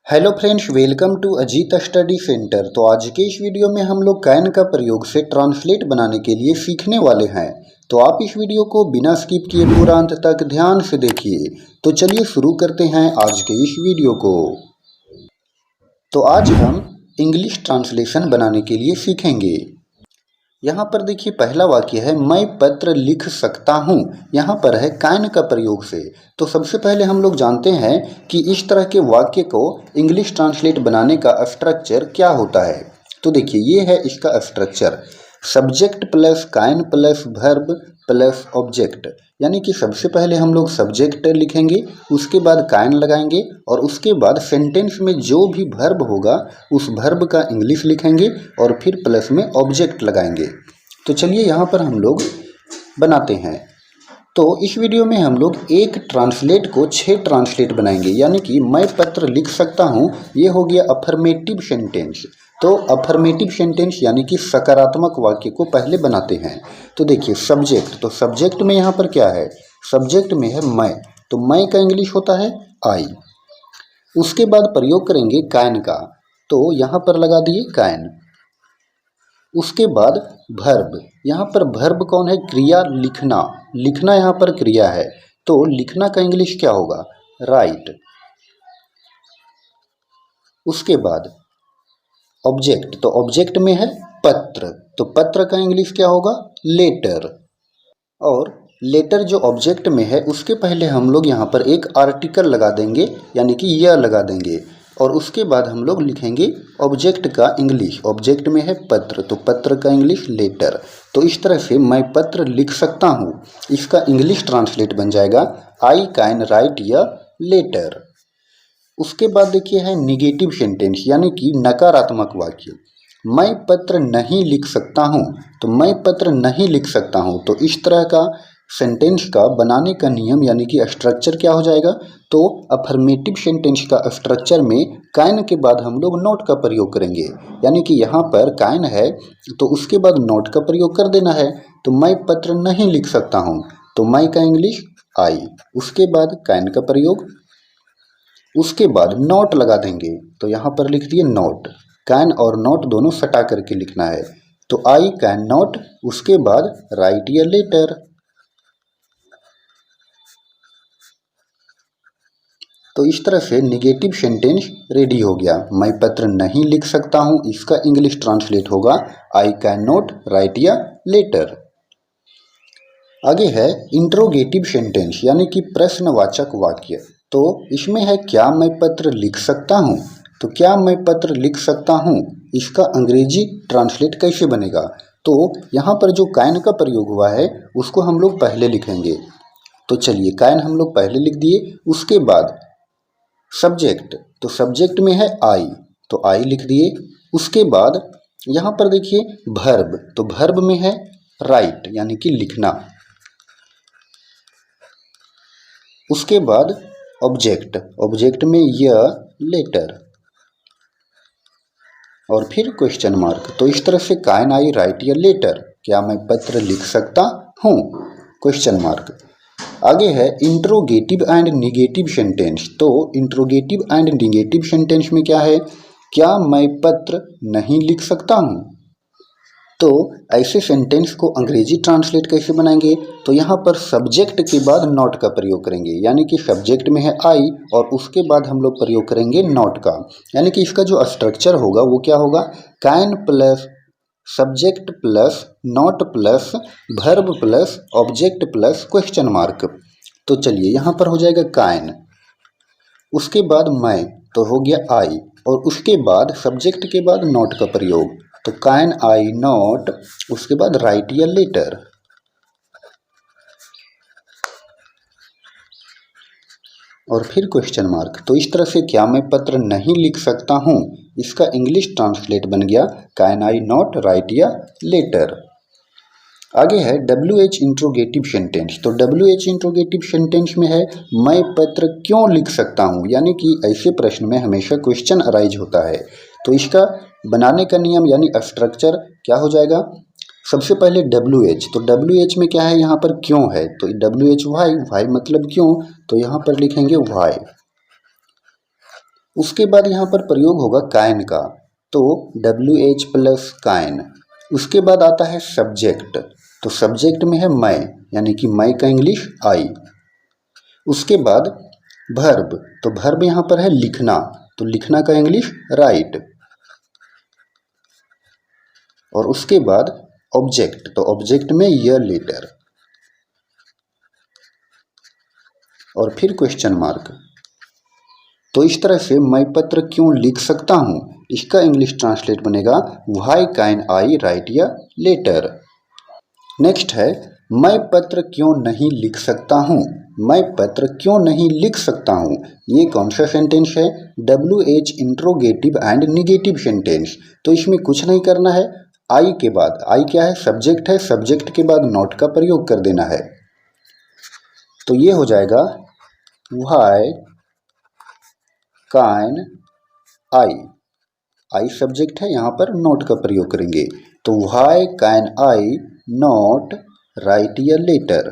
Hello friends, welcome to Ajit study centre. तो आज के इस वीडियो में हम लोग कैन का प्रयोग से ट्रांसलेट बनाने के लिए सीखने वाले हैं। तो आप इस वीडियो को बिना स्किप किए पूरा अंत तक ध्यान से देखिए। तो चलिए शुरू करते हैं आज के इस वीडियो को। तो आज हम इंग्लिश ट्रांसलेशन बनाने के लिए सीखेंगे। यहाँ पर देखिए पहला वाक्य है मैं पत्र लिख सकता हूँ। यहाँ पर है कैन का प्रयोग से। तो सबसे पहले हम लोग जानते हैं कि इस तरह के वाक्य को इंग्लिश ट्रांसलेट बनाने का स्ट्रक्चर क्या होता है। तो देखिए ये है इसका structure, subject plus can plus verb plus object. यानी कि सबसे पहले हम लोग सब्जेक्ट लिखेंगे, उसके बाद कैन लगाएंगे और उसके बाद सेंटेंस में जो भी वर्ब होगा उस वर्ब का इंग्लिश लिखेंगे और फिर प्लस में ऑब्जेक्ट लगाएंगे। तो चलिए यहाँ पर हम लोग बनाते हैं। तो इस वीडियो में हम लोग एक ट्रांसलेट को 6 ट्रांसलेट बनाएंगे। यानी कि मैं पत्र लिख सकता हूँ, ये हो गया अफर्मेटिव सेंटेंस। तो अफर्मेटिव सेंटेंस यानी कि सकारात्मक वाक्य को पहले बनाते हैं। तो देखिए सब्जेक्ट, तो सब्जेक्ट में यहाँ पर क्या है, सब्जेक्ट में है मैं, तो मैं का इंग्लिश होता है आई। उसके बाद प्रयोग करेंगे कैन का, तो यहाँ पर लगा दिए कैन। उसके बाद वर्ब, यहाँ पर वर्ब कौन है, क्रिया लिखना। लिखना यहाँ पर क्रिया है, तो लिखना का इंग्लिश क्या होगा, राइट। उसके बाद ऑब्जेक्ट, तो ऑब्जेक्ट में है पत्र, तो पत्र का इंग्लिश क्या होगा, लेटर। और लेटर जो ऑब्जेक्ट में है उसके पहले हम लोग यहाँ पर एक आर्टिकल लगा देंगे, यानी कि यह लगा देंगे। और उसके बाद हम लोग लिखेंगे ऑब्जेक्ट का इंग्लिश। ऑब्जेक्ट में है पत्र, तो पत्र का इंग्लिश लेटर। तो इस तरह से मैं पत्र लिख सकता हूँ, इसका इंग्लिश ट्रांसलेट बन जाएगा I can write a letter. उसके बाद देखिए है निगेटिव सेंटेंस, यानी कि नकारात्मक वाक्य। मैं पत्र नहीं लिख सकता हूँ, तो मैं पत्र नहीं लिख सकता हूँ, तो इस तरह का सेंटेंस का बनाने का नियम यानी कि स्ट्रक्चर क्या हो जाएगा। तो अफर्मेटिव सेंटेंस का स्ट्रक्चर में कैन के बाद हम लोग नॉट का प्रयोग करेंगे। यानी कि यहाँ पर कैन है तो उसके बाद नॉट का प्रयोग कर देना है। तो मैं पत्र नहीं लिख सकता हूँ, तो मैं का इंग्लिश आई। उसके बाद कैन का प्रयोग, उसके बाद नॉट लगा देंगे, तो यहाँ पर लिख दिए नॉट। कैन और नॉट दोनों सटा करके लिखना है, तो आई कैन नॉट। उसके बाद राइट अ लेटर। तो इस तरह से निगेटिव सेंटेंस रेडी हो गया। मैं पत्र नहीं लिख सकता हूँ, इसका इंग्लिश ट्रांसलेट होगा I cannot write a letter. आगे है इंट्रोगेटिव सेंटेंस, यानी कि प्रश्नवाचक वाक्य। तो इसमें है क्या मैं पत्र लिख सकता हूँ, तो क्या मैं पत्र लिख सकता हूँ, इसका अंग्रेजी ट्रांसलेट कैसे बनेगा। तो यहाँ पर जो कैन का प्रयोग हुआ है उसको हम लोग पहले लिखेंगे। तो चलिए कैन हम लोग पहले लिख दिए। उसके बाद सब्जेक्ट, तो सब्जेक्ट में है आई, तो आई लिख दिए। उसके बाद यहाँ पर देखिए वर्ब, तो वर्ब में है राइट यानी कि लिखना। उसके बाद ऑब्जेक्ट, ऑब्जेक्ट में यह लेटर और फिर क्वेश्चन मार्क। तो इस तरह से can I write a letter, क्या मैं पत्र लिख सकता हूँ, क्वेश्चन मार्क। आगे है इंट्रोगेटिव एंड निगेटिव सेंटेंस। तो इंट्रोगेटिव एंड निगेटिव सेंटेंस में क्या है, क्या मैं पत्र नहीं लिख सकता हूँ। तो ऐसे सेंटेंस को अंग्रेजी ट्रांसलेट कैसे बनाएंगे, तो यहाँ पर सब्जेक्ट के बाद नॉट का प्रयोग करेंगे। यानी कि सब्जेक्ट में है आई और उसके बाद हम लोग प्रयोग करेंगे नॉट का। यानी कि इसका जो स्ट्रक्चर होगा वो क्या होगा, can plus subject plus not plus verb plus object plus question mark. तो चलिए यहाँ पर हो जाएगा कैन, उसके बाद मैं, तो हो गया आई, और उसके बाद सब्जेक्ट के बाद नॉट का प्रयोग, तो कैन आई नॉट। उसके बाद राइट अ लेटर। और फिर क्वेश्चन मार्क। तो इस तरह से क्या मैं पत्र नहीं लिख सकता हूँ, इसका इंग्लिश ट्रांसलेट बन गया can I not write a letter. आगे है WH इंट्रोगेटिव सेंटेंस। तो WH इंट्रोगेटिव सेंटेंस में है मैं पत्र क्यों लिख सकता हूँ, यानी कि ऐसे प्रश्न में हमेशा क्वेश्चन अराइज होता है। तो इसका बनाने का नियम यानी स्ट्रक्चर क्या हो जाएगा, सबसे पहले WH, तो WH में क्या है, यहाँ पर क्यों है, तो WH वाई, वाई मतलब क्यों, तो यहाँ पर लिखेंगे वाई। उसके बाद यहाँ पर प्रयोग होगा कैन का, तो WH प्लस कैन। उसके बाद आता है सब्जेक्ट, तो सब्जेक्ट में है मैं, यानी कि मैं का इंग्लिश आई। उसके बाद भर्ब, तो भर्ब यहाँ पर है लिखना, तो लिखना का इंग्लिश राइट। और उसके बाद ऑब्जेक्ट, तो ऑब्जेक्ट में य लेटर। और फिर क्वेश्चन मार्क। तो इस तरह से मैं पत्र क्यों लिख सकता हूँ, इसका इंग्लिश ट्रांसलेट बनेगा व्हाई कैन आई राइट या लेटर। नेक्स्ट है मैं पत्र क्यों नहीं लिख सकता हूँ। मैं पत्र क्यों नहीं लिख सकता हूँ, ये कौन सा सेंटेंस है, WH interrogative and negative sentence. तो इसमें कुछ नहीं करना है, आई के बाद, आई क्या है, सब्जेक्ट है, सब्जेक्ट के बाद नॉट का प्रयोग कर देना है। तो ये हो जाएगा why can I, I subject है, यहाँ पर नॉट का प्रयोग करेंगे, तो why can I not right या लेटर।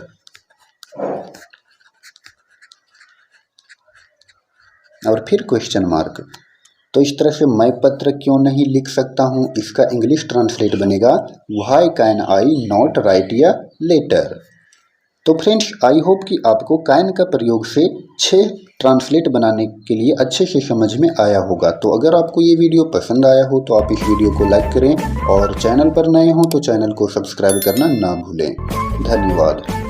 और फिर क्वेश्चन मार्क। तो इस तरह से मैं पत्र क्यों नहीं लिख सकता हूँ, इसका इंग्लिश ट्रांसलेट बनेगा why can I not right या लेटर। तो फ्रेंड्स, आई होप कि आपको कैन का प्रयोग से 6 ट्रांसलेट बनाने के लिए अच्छे से समझ में आया होगा। तो अगर आपको ये वीडियो पसंद आया हो तो आप इस वीडियो को लाइक करें, और चैनल पर नए हो तो चैनल को सब्सक्राइब करना ना भूलें। धन्यवाद।